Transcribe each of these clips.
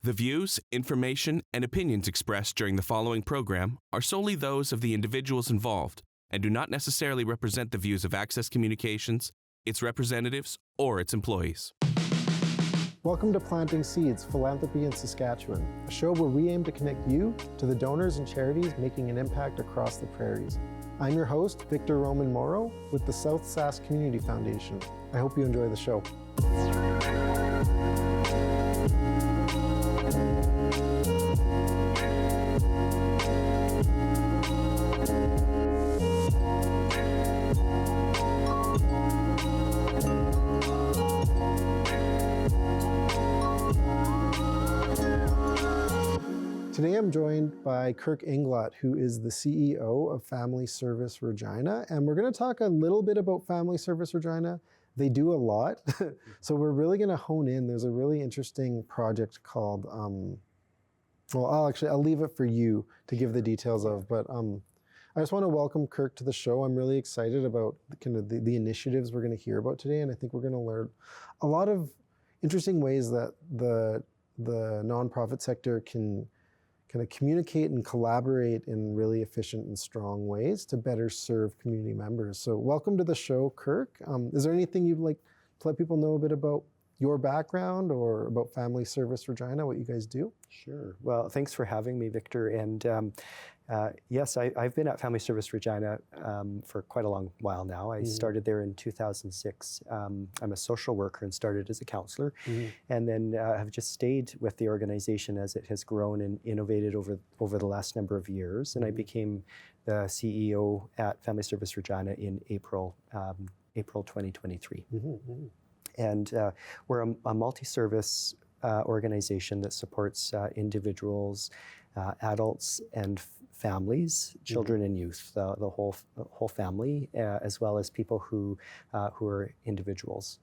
The views, information, and opinions expressed during the following program are solely those of the individuals involved and do not necessarily represent the views of Access Communications, its representatives, or its employees. Welcome to Planting Seeds, Philanthropy in Saskatchewan, a show where we aim to connect you to the donors and charities making an impact across the prairies. I'm your host, Victor Roman Morrow, with the South Sask Community Foundation. I hope you enjoy the show. Today I'm joined by Kirk Englot, who is the CEO of Family Service Regina, and we're going to talk a little bit about Family Service Regina. They do a lot, so we're really going to hone in. There's a really interesting project called, I'll leave it for you to give the details of, but I just want to welcome Kirk to the show. I'm really excited about the initiatives we're going to hear about today, and I think we're going to learn a lot of interesting ways that the nonprofit sector can kind of communicate and collaborate in really efficient and strong ways to better serve community members. So welcome to the show, Kirk. Is there anything you'd like to let people know a bit about your background or about Family Service Regina, what you guys do? Sure. Well, thanks for having me, Victor. And yes, I've been at Family Service Regina for quite a long while now. I started there in 2006. I'm a social worker and started as a counselor, and then have just stayed with the organization as it has grown and innovated over the last number of years. And I became the CEO at Family Service Regina in April 2023. And we're a multi-service organization that supports individuals, adults, and families, children and youth, the whole family, as well as people who are individuals.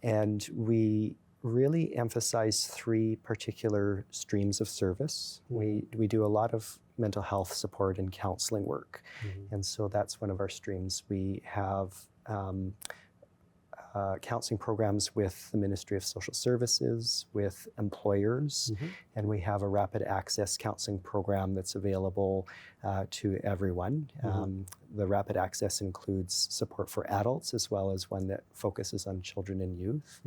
And we really emphasize three particular streams of service. We do a lot of mental health support and counseling work, and so that's one of our streams. We have counseling programs with the Ministry of Social Services, with employers, and we have a rapid access counseling program that's available to everyone. The rapid access includes support for adults as well as one that focuses on children and youth.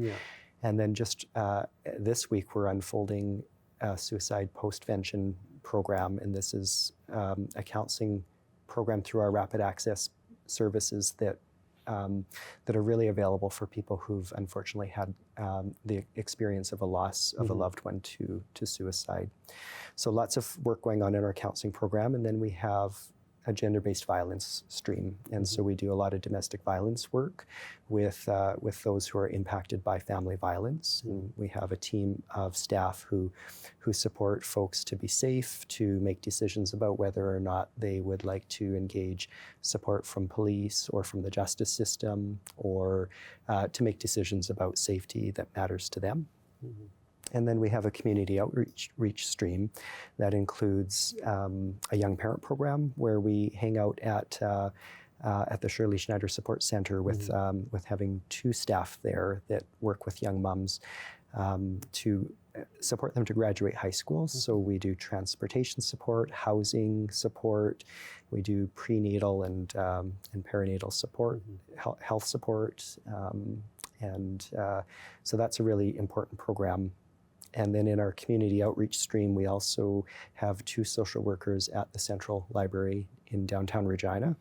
And then just this week we're unfolding a suicide postvention program, and this is a counseling program through our rapid access services that are really available for people who've unfortunately had the experience of a loss of a loved one to suicide. So lots of work going on in our counseling program, and then we have a gender-based violence stream, and so we do a lot of domestic violence work with those who are impacted by family violence. And we have a team of staff who support folks to be safe, to make decisions about whether or not they would like to engage support from police or from the justice system, or to make decisions about safety that matters to them. And then we have a community outreach stream that includes a young parent program where we hang out at the Shirley Schneider Support Center with having two staff there that work with young moms to support them to graduate high school. So we do transportation support, housing support, we do prenatal and perinatal support, health support, and so that's a really important program. And then in our community outreach stream, we also have two social workers at the Central Library in downtown Regina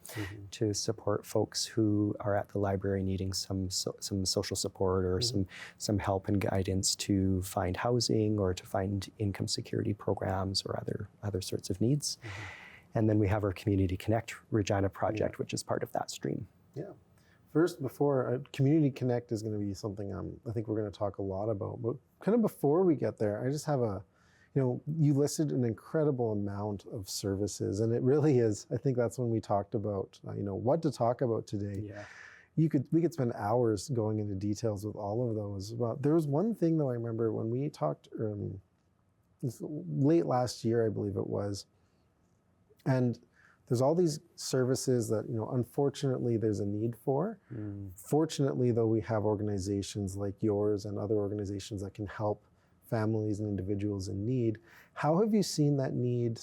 to support folks who are at the library needing some social support or some help and guidance to find housing or to find income security programs or other sorts of needs. And then we have our Community Connect Regina project, which is part of that stream. First, Community Connect is going to be something I think we're going to talk a lot about. But kind of before we get there, I just have you listed an incredible amount of services, and it really is. I think that's when we talked about, what to talk about today. We could spend hours going into details with all of those. But there was one thing though I remember when we talked late last year, I believe it was, and there's all these services that, unfortunately there's a need for. Fortunately, though, we have organizations like yours and other organizations that can help families and individuals in need. How have you seen that need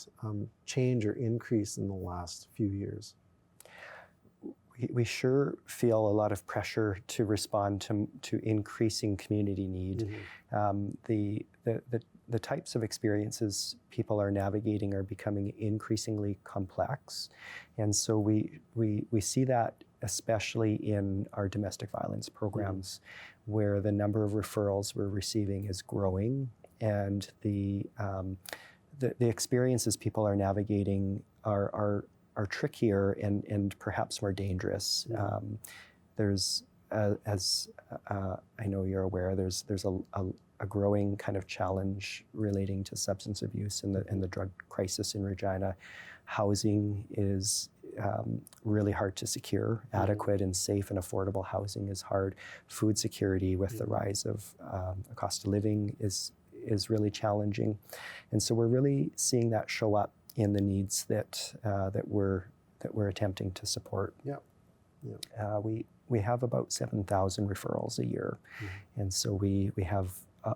change or increase in the last few years? We sure feel a lot of pressure to respond to increasing community need. The types of experiences people are navigating are becoming increasingly complex, and so we see that especially in our domestic violence programs, where the number of referrals we're receiving is growing, and the experiences people are navigating are trickier and perhaps more dangerous. There's, as I know you're aware, there's a growing kind of challenge relating to substance abuse and the drug crisis in Regina. Housing is really hard to secure. Adequate and safe and affordable housing is hard. Food security with the rise of cost of living is really challenging. And so we're really seeing that show up in the needs that we're attempting to support. We have about 7,000 referrals a year, and so we have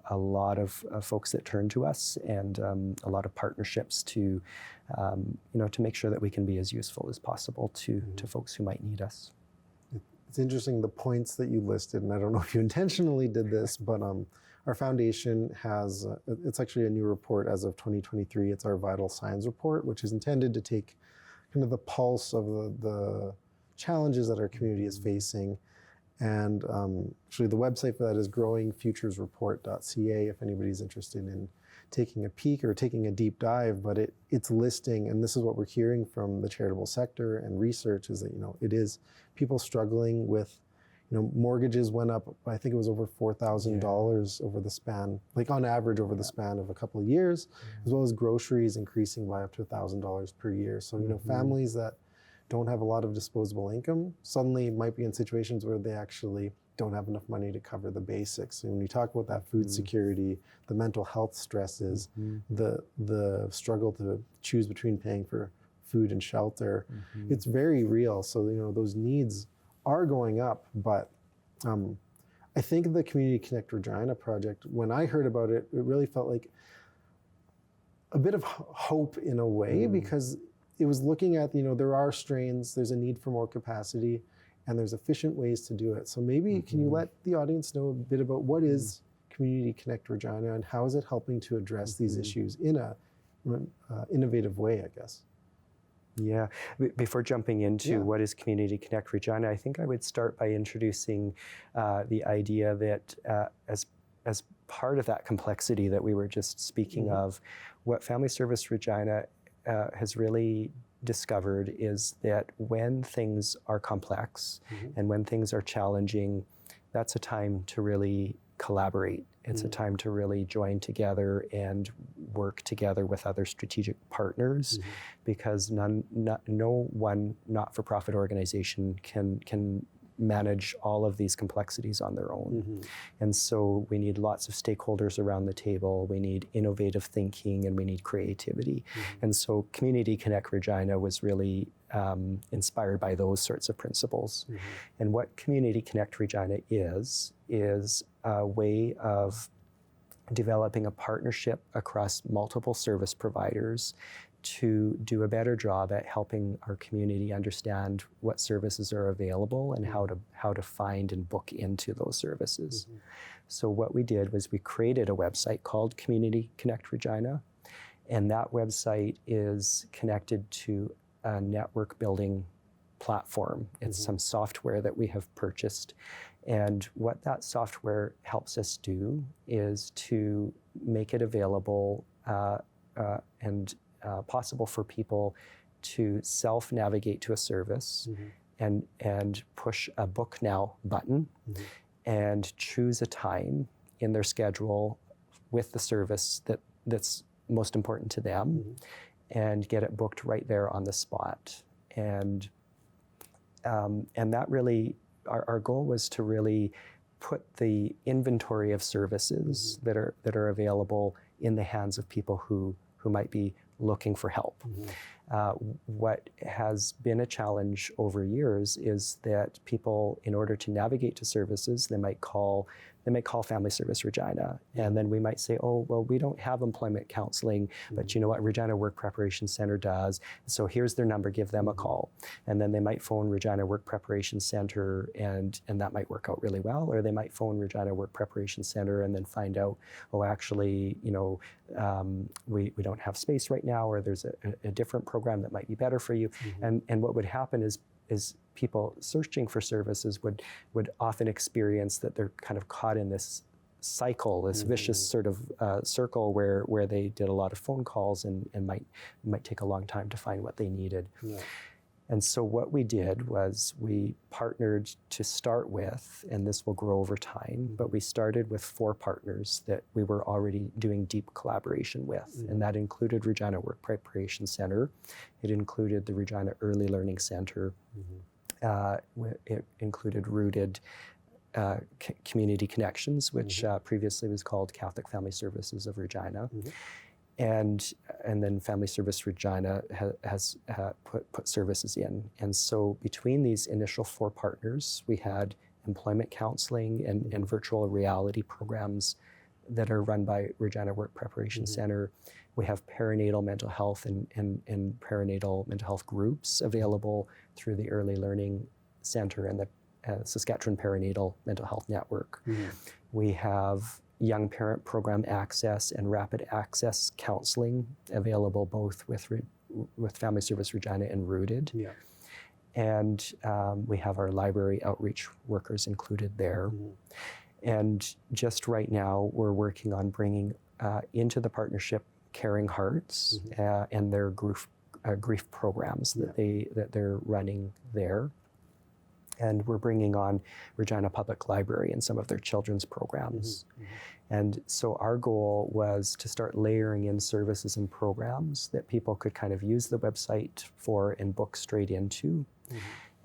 a lot of folks that turn to us, and a lot of partnerships to make sure that we can be as useful as possible to folks who might need us. It's interesting, the points that you listed, and I don't know if you intentionally did this, but our foundation has, it's actually a new report as of 2023. It's our Vital Signs report, which is intended to take kind of the pulse of the challenges that our community is facing. And actually the website for that is growingfuturesreport.ca if anybody's interested in taking a peek or taking a deep dive. But it's listing, and this is what we're hearing from the charitable sector and research, is that it is people struggling with, mortgages went up, I think it was over $4,000 over the span, like on average over the span of a couple of years, as well as groceries increasing by up to $1,000 per year. So, families that don't have a lot of disposable income suddenly might be in situations where they actually don't have enough money to cover the basics. And when you talk about that food security, the mental health stresses, the struggle to choose between paying for food and shelter, it's very real. So, those needs are going up, but I think the Community Connect Regina project, when I heard about it, it really felt like a bit of hope in a way, because it was looking at, there are strains, there's a need for more capacity, and there's efficient ways to do it. So maybe can you let the audience know a bit about what is Community Connect Regina and how is it helping to address these issues in a innovative way, I guess? Yeah, before jumping into what is Community Connect Regina, I think I would start by introducing the idea that as part of that complexity that we were just speaking of, what Family Service Regina has really discovered is that when things are complex and when things are challenging, that's a time to really collaborate. It's a time to really join together and work together with other strategic partners, because no one not-for-profit organization can manage all of these complexities on their own. And so we need lots of stakeholders around the table, we need innovative thinking, and we need creativity. And so Community Connect Regina was really inspired by those sorts of principles. And what Community Connect Regina is a way of developing a partnership across multiple service providers to do a better job at helping our community understand what services are available and how to find and book into those services. So what we did was we created a website called Community Connect Regina, and that website is connected to a network building platform. It's some software that we have purchased, and what that software helps us do is to make it available and possible for people to self-navigate to a service and push a book now button and choose a time in their schedule with the service that's most important to them and get it booked right there on the spot. And that really, our goal was to really put the inventory of services that are available in the hands of people who might be looking for help. What has been a challenge over years is that people, in order to navigate to services, they might call they might call Family Service Regina, and then we might say, oh, well, we don't have employment counseling, but you know what, Regina Work Preparation Center does, so here's their number, give them a call. And then they might phone Regina Work Preparation Center, and that might work out really well, or they might phone Regina Work Preparation Center and then find out, oh, actually, you know, we don't have space right now, or there's a different program that might be better for you. And what would happen is people searching for services would often experience that they're kind of caught in this cycle, this vicious sort of circle where they did a lot of phone calls and might take a long time to find what they needed. Yeah. And so what we did was we partnered to start with, and this will grow over time, but we started with 4 partners that we were already doing deep collaboration with. And that included Regina Work Preparation Center. It included the Regina Early Learning Center. It included Rooted Community Connections, which previously was called Catholic Family Services of Regina. And then Family Service Regina has put services in. And so between these initial 4 partners, we had employment counseling and virtual reality programs that are run by Regina Work Preparation Center. We have perinatal mental health and perinatal mental health groups available through the Early Learning Center and the Saskatchewan Perinatal Mental Health Network. We have young parent program access and rapid access counseling available both with Family Service Regina and Rooted. Yeah. And we have our library outreach workers included there. And just right now, we're working on bringing into the partnership Caring Hearts and their grief programs that they're running there. And we're bringing on Regina Public Library and some of their children's programs. And so our goal was to start layering in services and programs that people could kind of use the website for and book straight into.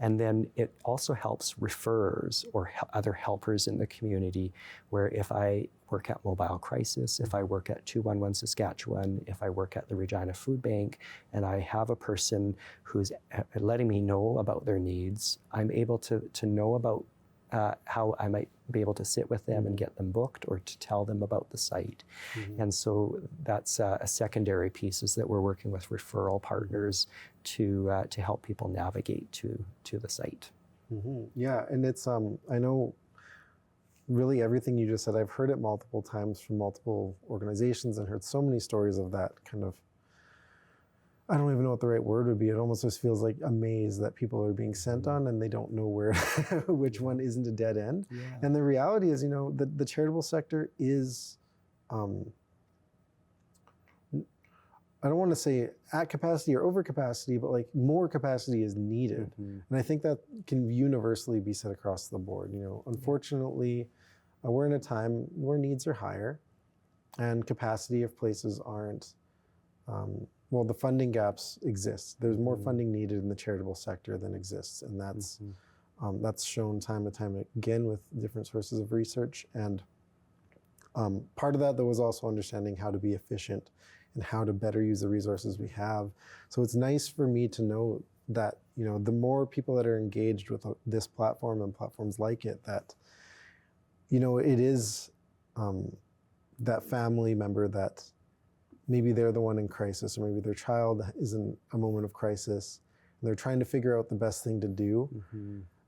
And then it also helps referrers or other helpers in the community, where if I work at Mobile Crisis, if I work at 211 Saskatchewan, if I work at the Regina Food Bank, and I have a person who's letting me know about their needs, I'm able to know about how I might be able to sit with them and get them booked, or to tell them about the site. And so that's a secondary piece, is that we're working with referral partners to help people navigate to the site. Yeah, and it's I know really everything you just said, I've heard it multiple times from multiple organizations and heard so many stories of that kind of, I don't even know what the right word would be. It almost just feels like a maze that people are being sent on and they don't know where, which one isn't a dead end. Yeah. And the reality is, you know, the charitable sector is, I don't want to say at capacity or over capacity, but like more capacity is needed. And I think that can universally be said across the board. You know, unfortunately, we're in a time where needs are higher and capacity of places aren't, well, the funding gaps exist. There's more funding needed in the charitable sector than exists. And that's shown time and time again with different sources of research. And part of that, though, was also understanding how to be efficient and how to better use the resources we have. So it's nice for me to know that, you know, the more people that are engaged with this platform and platforms like it, that, you know, it is that family member that maybe they're the one in crisis, or maybe their child is in a moment of crisis, and they're trying to figure out the best thing to do.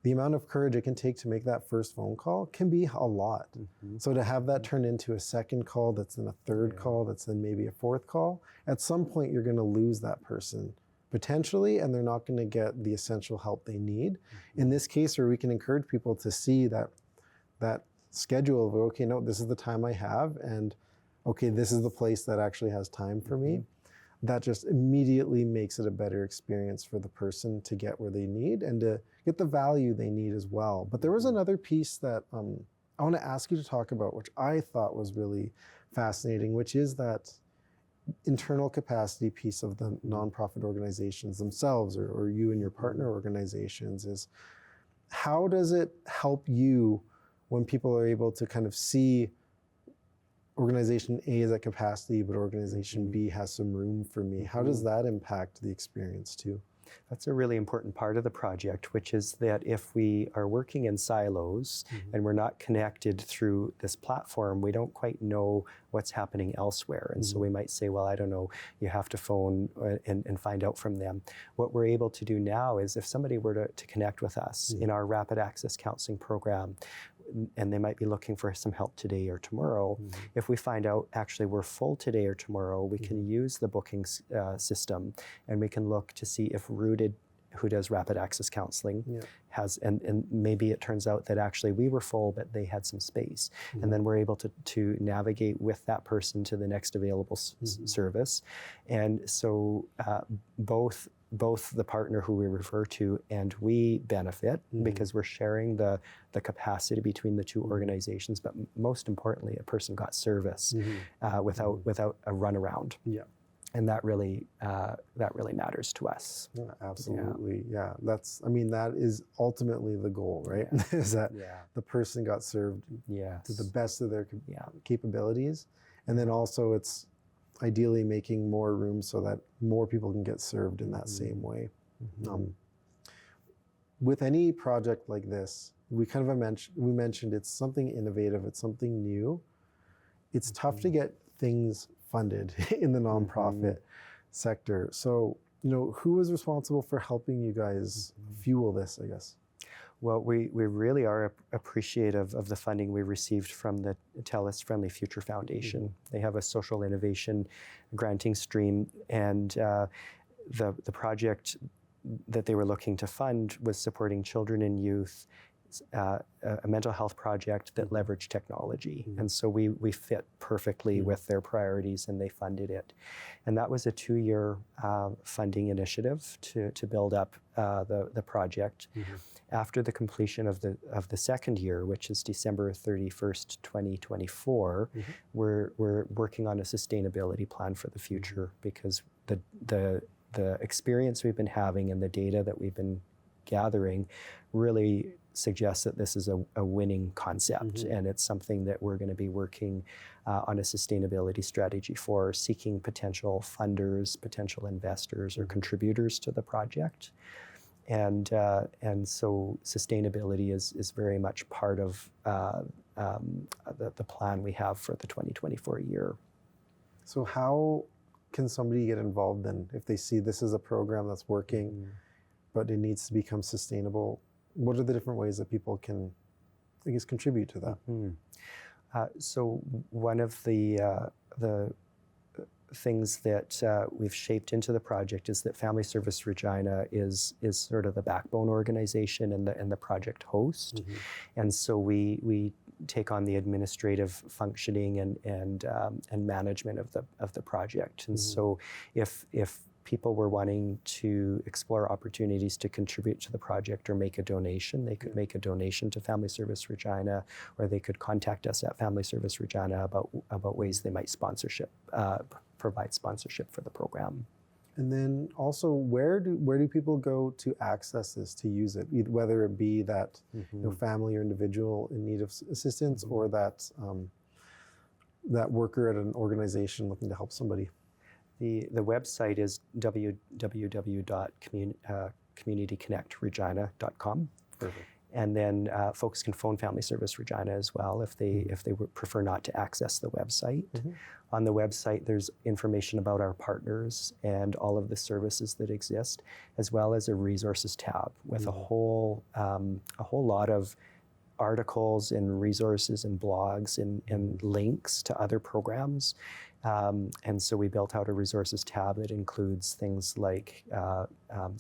The amount of courage it can take to make that first phone call can be a lot. So to have that turn into a second call, that's then a third call, that's then maybe a fourth call, at some point you're gonna lose that person potentially, and they're not gonna get the essential help they need. In this case, where we can encourage people to see that schedule of, okay, no, this is the time I have, and okay, this is the place that actually has time for me, that just immediately makes it a better experience for the person to get where they need and to get the value they need as well. But there was another piece that I want to ask you to talk about, which I thought was really fascinating, which is that internal capacity piece of the nonprofit organizations themselves, or you and your partner organizations, is how does it help you when people are able to kind of see organization A is at capacity, but organization B has some room for me? How does that impact the experience too? That's a really important part of the project, which is that if we are working in silos and we're not connected through this platform, we don't quite know what's happening elsewhere. And so we might say, well, I don't know, you have to phone and find out from them. What we're able to do now is if somebody were to connect with us in our rapid access counseling program, and they might be looking for some help today or tomorrow. If we find out actually we're full today or tomorrow, we can use the booking system, and we can look to see if Rooted, who does rapid access counseling, has, and maybe it turns out that actually we were full, but they had some space. And then we're able to navigate with that person to the next available service. And so both the partner who we refer to and we benefit because we're sharing the capacity between the two organizations, but most importantly, a person got service without a runaround. Yeah. And that really matters to us. Yeah, absolutely. Yeah. That is ultimately the goal, right? Is that the person got served to the best of their capabilities. And then also it's ideally making more room so that more people can get served in that same way. With any project like this, we mentioned it's something innovative, it's something new. It's tough to get things funded in the nonprofit sector. So, who is responsible for helping you guys fuel this, I guess? Well, we really are appreciative of the funding we received from the TELUS Friendly Future Foundation. They have a social innovation granting stream, and the project that they were looking to fund was supporting children and youth, a mental health project that leveraged technology. And so we fit perfectly with their priorities, and they funded it. And that was a 2-year funding initiative to build up the project. After the completion of the second year, which is December 31st, 2024, we're working on a sustainability plan for the future, because the experience we've been having and the data that we've been gathering really suggests that this is a winning concept, and it's something that we're going to be working on a sustainability strategy for, seeking potential funders, potential investors, or contributors to the project. And so sustainability is very much part of the plan we have for the 2024 year. So how can somebody get involved then if they see this is a program that's working, but it needs to become sustainable? What are the different ways that people can, I guess, contribute to that? So one of the things that we've shaped into the project is that Family Service Regina is sort of the backbone organization and the project host. And so we take on the administrative functioning and management of the project. And so if people were wanting to explore opportunities to contribute to the project or make a donation, they could make a donation to Family Service Regina, or they could contact us at Family Service Regina about ways they might provide sponsorship for the program. And then also, where do people go to access this, to use it, whether it be that family or individual in need of assistance, or that worker at an organization looking to help somebody? The website is www.communityconnectregina.com. Perfect. And then folks can phone Family Service Regina as well if they would prefer not to access the website. On the website, there's information about our partners and all of the services that exist, as well as a resources tab with a whole lot of articles and resources and blogs and links to other programs. And so we built out a resources tab that includes things like how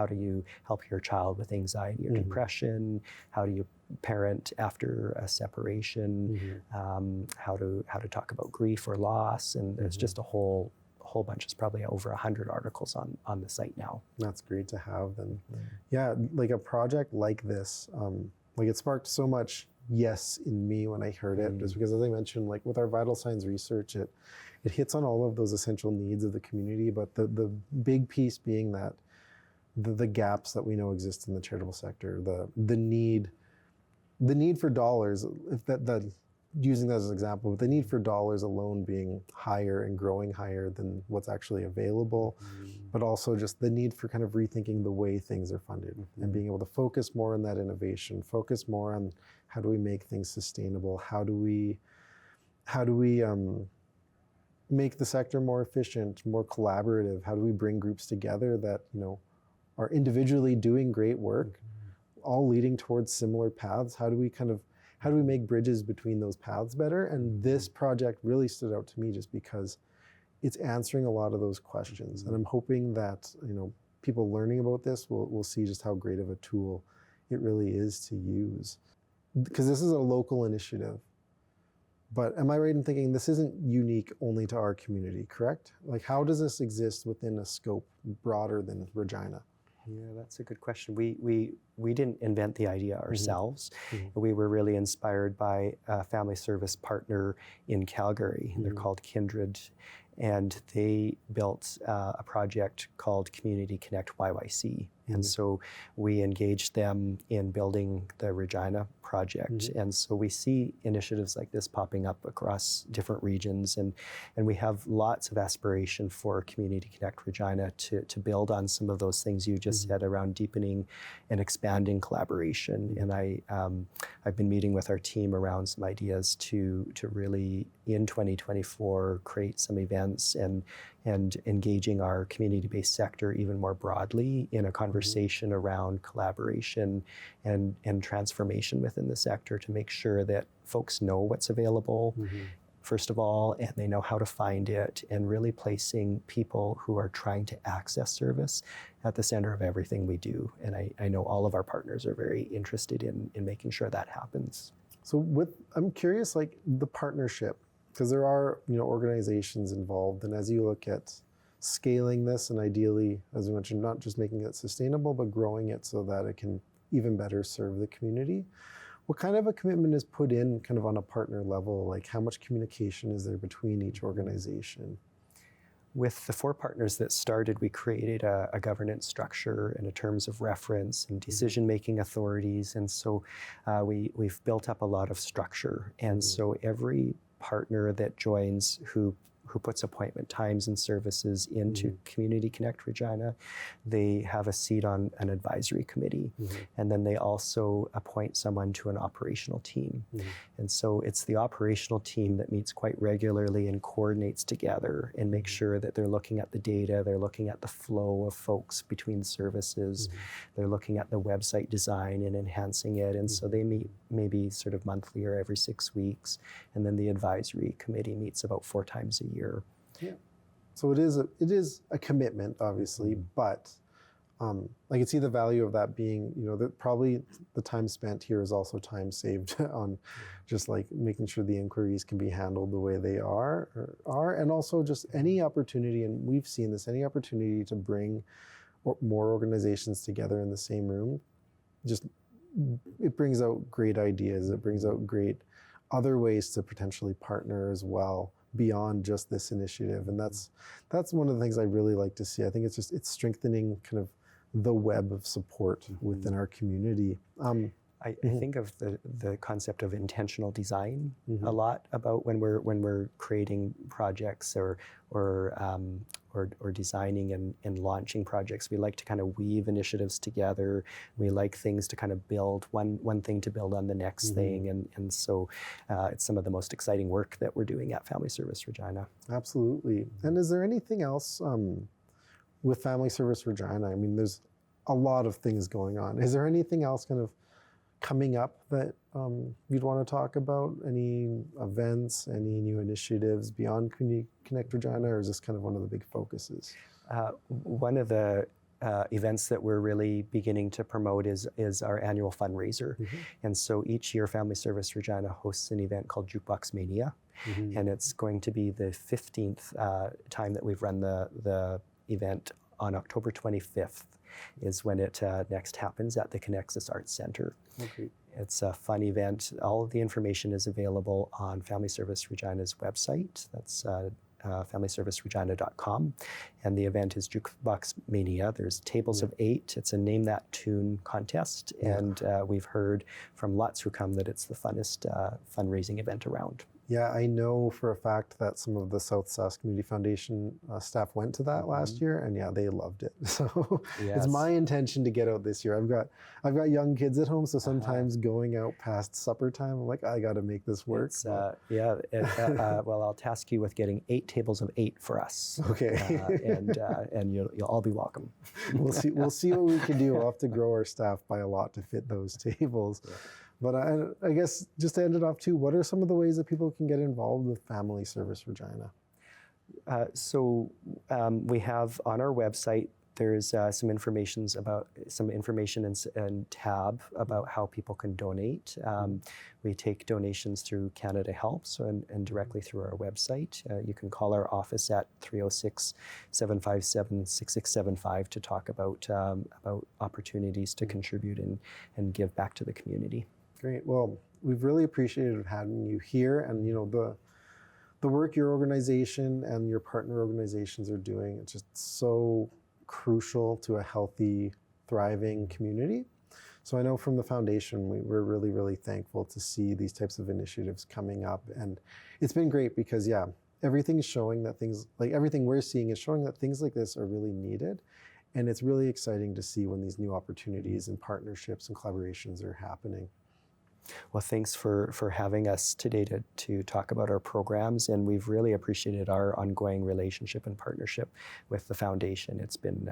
do you help your child with anxiety or depression, how do you parent after a separation, how to talk about grief or loss, and there's just a whole bunch. It's probably over 100 articles on the site now. That's great to have. And yeah, like a project like this, like it sparked so much yes in me when I heard it, just because, as I mentioned, like with our vital signs research, it hits on all of those essential needs of the community, but the big piece being that the gaps that we know exist in the charitable sector, the need for dollars, if using that as an example, but the need for dollars alone being higher and growing higher than what's actually available, but also just the need for kind of rethinking the way things are funded and being able to focus more on that innovation, focus more on how do we make things sustainable, how do we make the sector more efficient, more collaborative, how do we bring groups together that, you know, are individually doing great work, all leading towards similar paths. How do we make bridges between those paths better? And this project really stood out to me just because it's answering a lot of those questions. And I'm hoping that, you know, people learning about this will see just how great of a tool it really is to use. Because this is a local initiative. But am I right in thinking this isn't unique only to our community, correct? Like, how does this exist within a scope broader than Regina? Yeah, that's a good question. We didn't invent the idea ourselves. We were really inspired by a family service partner in Calgary. They're called Kindred, and they built a project called Community Connect YYC. And so we engaged them in building the Regina project. And so we see initiatives like this popping up across different regions. And we have lots of aspiration for Community Connect Regina to build on some of those things you just said around deepening and expanding collaboration. And I've been meeting with our team around some ideas to really, in 2024, create some events and engaging our community-based sector even more broadly in a conversation around collaboration and transformation within the sector to make sure that folks know what's available, first of all, and they know how to find it, and really placing people who are trying to access service at the center of everything we do. And I know all of our partners are very interested in making sure that happens. So I'm curious, like the partnership, because there are, you know, organizations involved, and as you look at scaling this and ideally, as we mentioned, not just making it sustainable, but growing it so that it can even better serve the community, what kind of a commitment is put in kind of on a partner level? Like how much communication is there between each organization? With the 4 partners that started, we created a governance structure and a terms of reference and decision-making authorities. And so we've built up a lot of structure. And so every partner that joins who puts appointment times and services into Community Connect Regina, they have a seat on an advisory committee. And then they also appoint someone to an operational team. And so it's the operational team that meets quite regularly and coordinates together and makes sure that they're looking at the data, they're looking at the flow of folks between services, they're looking at the website design and enhancing it. And so they meet maybe sort of monthly or every 6 weeks. And then the advisory committee meets about 4 times a year. Yeah. So it is a commitment, obviously, but I can see the value of that being, you know, that probably the time spent here is also time saved on just like making sure the inquiries can be handled the way they are, and also just any opportunity, and we've seen this, any opportunity to bring more organizations together in the same room, just it brings out great ideas. It brings out great other ways to potentially partner as well beyond just this initiative. And that's one of the things I really like to see. I think it's strengthening kind of the web of support within our community. I think of the concept of intentional design a lot about when we're creating projects or designing and launching projects. We like to kind of weave initiatives together. We like things to kind of build one thing to build on the next thing, and so it's some of the most exciting work that we're doing at Family Service Regina. Absolutely. And is there anything else with Family Service Regina? I mean, there's a lot of things going on. Is there anything else kind of coming up that you'd want to talk about? Any events, any new initiatives beyond Community Connect Regina, or is this kind of one of the big focuses? One of the events that we're really beginning to promote is our annual fundraiser. And so each year Family Service Regina hosts an event called Jukebox Mania. And it's going to be the 15th time that we've run the event. On October 25th is when it next happens at the Connexus Arts Center. Okay. It's a fun event. All of the information is available on Family Service Regina's website. That's familyserviceregina.com. And the event is Jukebox Mania. There's tables of 8. It's a Name That Tune contest. And we've heard from lots who come that it's the funnest fundraising event around. Yeah, I know for a fact that some of the South Sask Community Foundation staff went to that last year, and yeah, they loved it. So it's my intention to get out this year. I've got young kids at home, so sometimes going out past supper time, I'm like, I got to make this work. Well, I'll task you with getting 8 tables of 8 for us. Okay, and you'll all be welcome. We'll see what we can do. We'll have to grow our staff by a lot to fit those tables. Yeah. But I guess just to end it off too, what are some of the ways that people can get involved with Family Service Regina? We have on our website, there's some information and tab about how people can donate. We take donations through Canada Helps and directly through our website. You can call our office at 306-757-6675 to talk about opportunities to contribute and give back to the community. Great. Well, we've really appreciated having you here, and the work your organization and your partner organizations are doing. It's just so crucial to a healthy, thriving community. So I know from the foundation, we're really, really thankful to see these types of initiatives coming up, and it's been great because everything is showing that everything we're seeing is showing that things like this are really needed. And it's really exciting to see when these new opportunities and partnerships and collaborations are happening. Well, thanks for having us today to talk about our programs, and we've really appreciated our ongoing relationship and partnership with the foundation. It's been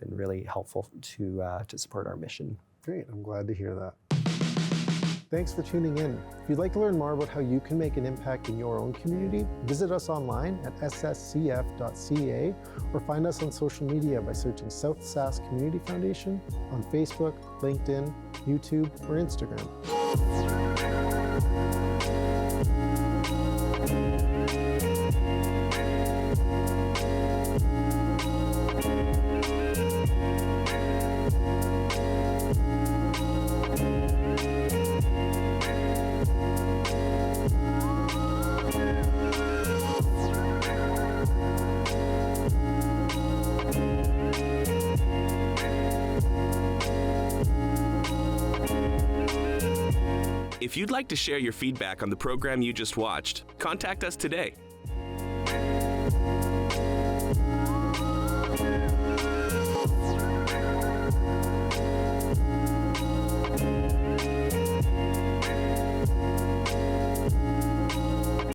really helpful to support our mission. Great, I'm glad to hear that. Thanks for tuning in. If you'd like to learn more about how you can make an impact in your own community, visit us online at sscf.ca or find us on social media by searching South Sask Community Foundation on Facebook, LinkedIn, YouTube, or Instagram. If you'd like to share your feedback on the program you just watched, contact us today.